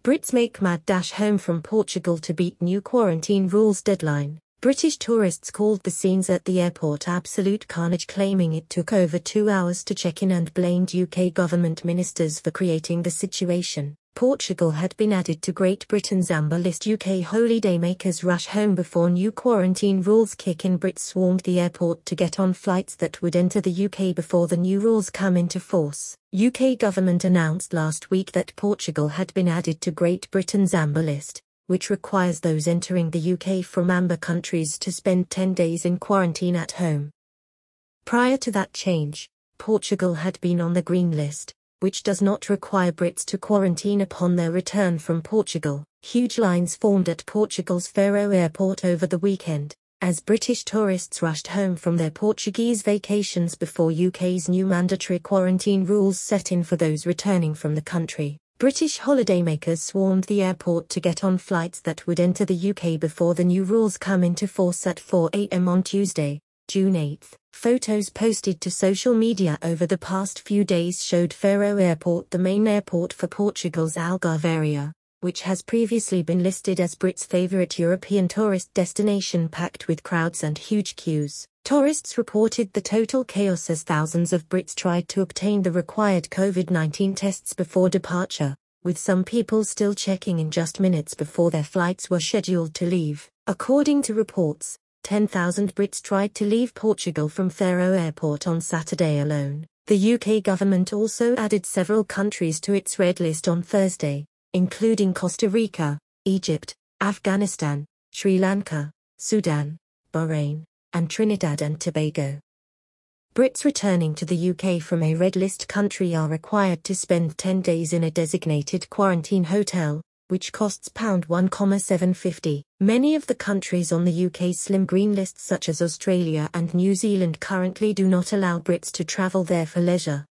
Brits make mad dash home from Portugal to beat new quarantine rules deadline. British tourists called the scenes at the airport absolute carnage, claiming it took over 2 hours to check in, and blamed UK government ministers for creating the situation. Portugal had been added to Great Britain's amber list. UK holidaymakers rush home before new quarantine rules kick in. Brits swarmed the airport to get on flights that would enter the UK before the new rules come into force. UK government announced last week that Portugal had been added to Great Britain's amber list, which requires those entering the UK from amber countries to spend 10 days in quarantine at home. Prior to that change, Portugal had been on the green list, which does not require Brits to quarantine upon their return from Portugal. Huge lines formed at Portugal's Faro airport over the weekend, as British tourists rushed home from their Portuguese vacations before UK's new mandatory quarantine rules set in for those returning from the country. British holidaymakers swarmed the airport to get on flights that would enter the UK before the new rules come into force at 4 a.m. on Tuesday, June 8. Photos posted to social media over the past few days showed Faro Airport, the main airport for Portugal's Algarve area, which has previously been listed as Brits' favourite European tourist destination, packed with crowds and huge queues. Tourists reported the total chaos as thousands of Brits tried to obtain the required COVID-19 tests before departure, with some people still checking in just minutes before their flights were scheduled to leave. According to reports, 10,000 Brits tried to leave Portugal from Faro Airport on Saturday alone. The UK government also added several countries to its red list on Thursday, including Costa Rica, Egypt, Afghanistan, Sri Lanka, Sudan, Bahrain, and Trinidad and Tobago. Brits returning to the UK from a red list country are required to spend 10 days in a designated quarantine hotel, which costs £1,750. Many of the countries on the UK's slim green list, such as Australia and New Zealand, currently do not allow Brits to travel there for leisure.